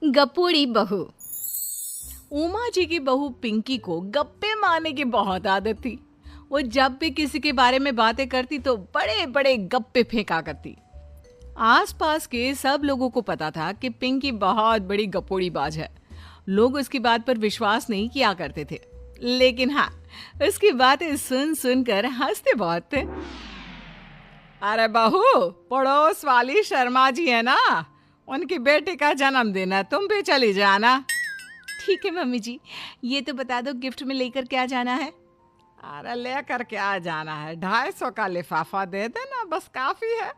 गपोड़ी बहू। उमा जी की बहू पिंकी को गप्पे मारने की बहुत आदत थी। वो जब भी किसी के बारे में बातें करती तो बड़े बड़े गप्पे फेंका करती। आसपास के सब लोगों को पता था कि पिंकी बहुत बड़ी गपोड़ी बाज है। लोग उसकी बात पर विश्वास नहीं किया करते थे, लेकिन हाँ, उसकी बातें सुन सुनकर हंसते बहुत थे। अरे बहू, पड़ोस वाली शर्मा जी है ना, उनकी बेटी का जन्मदिन है, तुम भी चली जाना। ठीक है मम्मी जी, ये तो बता दो गिफ्ट में लेकर क्या जाना है। अरे लेकर क्या जाना है, 250 का लिफाफा दे देना, बस काफी है।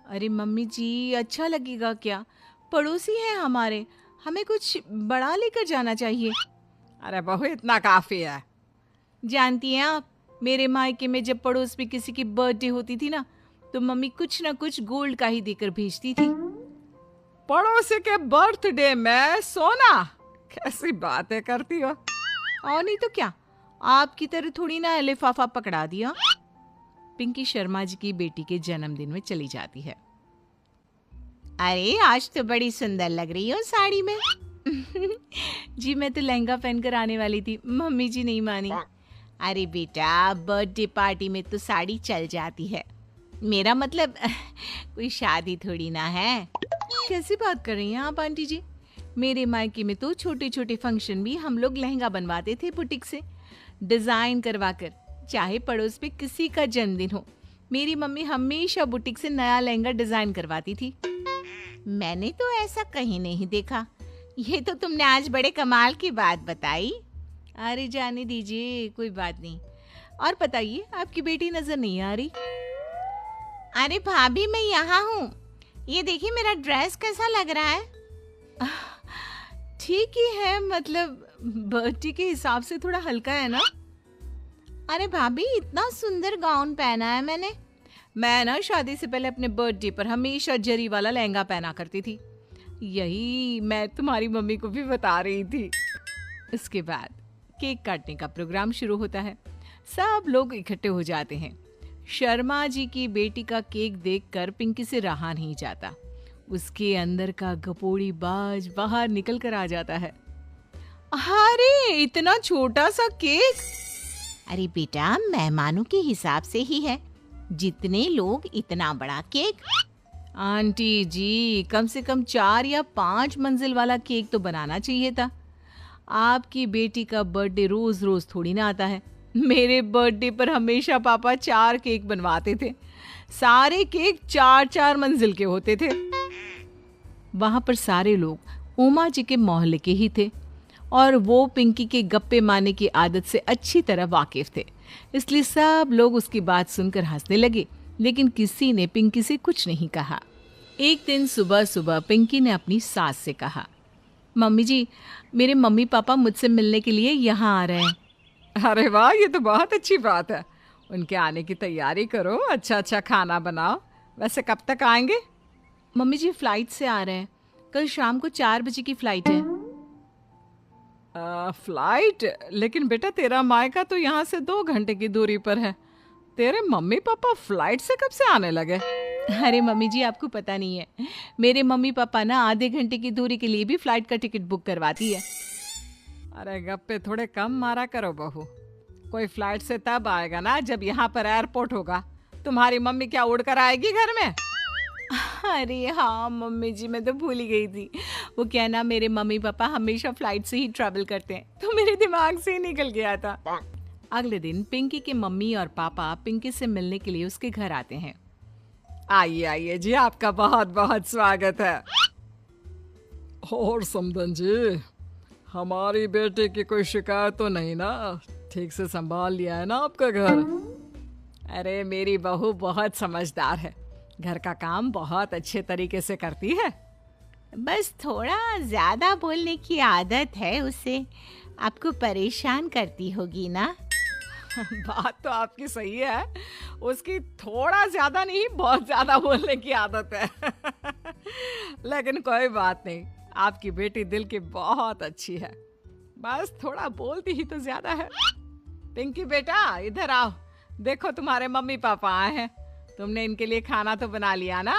अरे मम्मी जी, अच्छा लगेगा क्या? पड़ोसी हैं हमारे, हमें कुछ बड़ा लेकर जाना चाहिए। अरे बहू, इतना काफी है। जानती हैं आप, मेरे मायके में जब पड़ोस में किसी की बर्थडे होती थी ना, तो मम्मी कुछ ना कुछ गोल्ड का ही देकर भेजती थी। पड़ोसी के बर्थडे में सोना? कैसी बातें करती हो। और नहीं तो क्या, आपकी तरह थोड़ी ना लिफाफा पकड़ा दिया। पिंकी शर्मा जी की बेटी के जन्मदिन में चली जाती है। अरे आज तो बड़ी सुंदर लग रही हो साड़ी में। जी मैं तो लहंगा पहनकर आने वाली थी, मम्मी जी नहीं मानी। अरे बेटा, बर्थडे पार्टी में तो साड़ी चल जाती है, मेरा मतलब कोई शादी थोड़ी ना है। कैसी बात कर रही हैं आप आंटी जी? मेरे मायके में तो छोटे छोटे फंक्शन भी हम लोग लहंगा बनवाते थे बुटीक से, डिजाइन करवाकर। चाहे पड़ोस में किसी का जन्मदिन हो, मेरी मम्मी हमेशा बुटीक से नया लहंगा डिजाइन करवाती थी। मैंने तो ऐसा कहीं नहीं देखा, ये तो तुमने आज बड़े कमाल की बात बताई। अरे जाने दीजिए, कोई बात नहीं। और बताइए, आपकी बेटी नजर नहीं आ रही? अरे भाभी, मैं यहाँ हूँ, ये देखिए मेरा ड्रेस कैसा लग रहा है। ठीक ही है, मतलब बर्थडे के हिसाब से थोड़ा हल्का है ना। अरे भाभी, इतना सुंदर गाउन पहना है मैंने। मैं ना शादी से पहले अपने बर्थडे पर हमेशा जरी वाला लहंगा पहना करती थी, यही मैं तुम्हारी मम्मी को भी बता रही थी। इसके बाद केक काटने का प्रोग्राम शुरू होता है। सब लोग इकट्ठे हो जाते हैं। शर्मा जी की बेटी का केक देखकर पिंकी से रहा नहीं जाता। उसके अंदर का गपोड़ी बाज बाहर निकल कर आ जाता है। अरे इतना छोटा सा केक! अरे बेटा, मेहमानों के हिसाब से ही है, जितने लोग इतना बड़ा केक। आंटी जी, कम से कम 4 या 5 मंजिल वाला केक तो बनाना चाहिए था। आपकी बेटी का बर्थडे रोज रोज थोड़ी ना आता है। मेरे बर्थडे पर हमेशा पापा 4 केक बनवाते थे, सारे केक 4-4 मंजिल के होते थे। वहां पर सारे लोग उमा जी के मोहल्ले के ही थे और वो पिंकी के गप्पे मारने की आदत से अच्छी तरह वाकिफ थे, इसलिए सब लोग उसकी बात सुनकर हंसने लगे, लेकिन किसी ने पिंकी से कुछ नहीं कहा। एक दिन सुबह सुबह पिंकी ने अपनी सास से कहा, मम्मी जी, मेरे मम्मी पापा मुझसे मिलने के लिए यहाँ आ रहे हैं। अरे वाह, ये तो बहुत अच्छी बात है। उनके आने की तैयारी करो, अच्छा अच्छा खाना बनाओ। वैसे कब तक आएंगे? मम्मी जी फ्लाइट से आ रहे हैं, कल शाम को 4 बजे की फ्लाइट है। फ्लाइट? लेकिन बेटा, तेरा मायका तो यहाँ से 2 घंटे की दूरी पर है। तेरे मम्मी पापा फ्लाइट से कब से आने लगे? अरे मम्मी जी, आपको पता नहीं है, मेरे मम्मी पापा ना आधे घंटे की दूरी के लिए भी फ्लाइट का टिकट बुक करवाती है। अरे गप्पे थोड़े कम मारा करो बहू, कोई फ्लाइट से तब आएगा ना जब यहाँ पर एयरपोर्ट होगा। तुम्हारी मम्मी क्या उड़कर आएगी घर में? अरे हाँ मम्मी जी, मैं तो भूल ही गई थी। वो क्या ना, मेरे मम्मी पापा हमेशा फ्लाइट से ही ट्रैवल करते हैं, तो मेरे दिमाग से ही निकल गया था। अगले दिन पिंकी के मम्मी और पापा पिंकी से मिलने के लिए उसके घर आते हैं। आइए आइए जी, आपका बहुत बहुत स्वागत है। और समदन जी, हमारी बेटे की कोई शिकायत तो नहीं ना? ठीक से संभाल लिया है ना आपका घर? अरे मेरी बहू बहुत समझदार है, घर का काम बहुत अच्छे तरीके से करती है। बस थोड़ा ज्यादा बोलने की आदत है उसे, आपको परेशान करती होगी ना? बात तो आपकी सही है, उसकी थोड़ा ज्यादा नहीं बहुत ज्यादा बोलने की आदत है। लेकिन कोई बात नहीं, आपकी बेटी दिल की बहुत अच्छी है, बस थोड़ा बोलती ही तो ज्यादा है। पिंकी बेटा, इधर आओ, देखो तुम्हारे मम्मी पापा आए हैं, तुमने इनके लिए खाना तो बना लिया ना?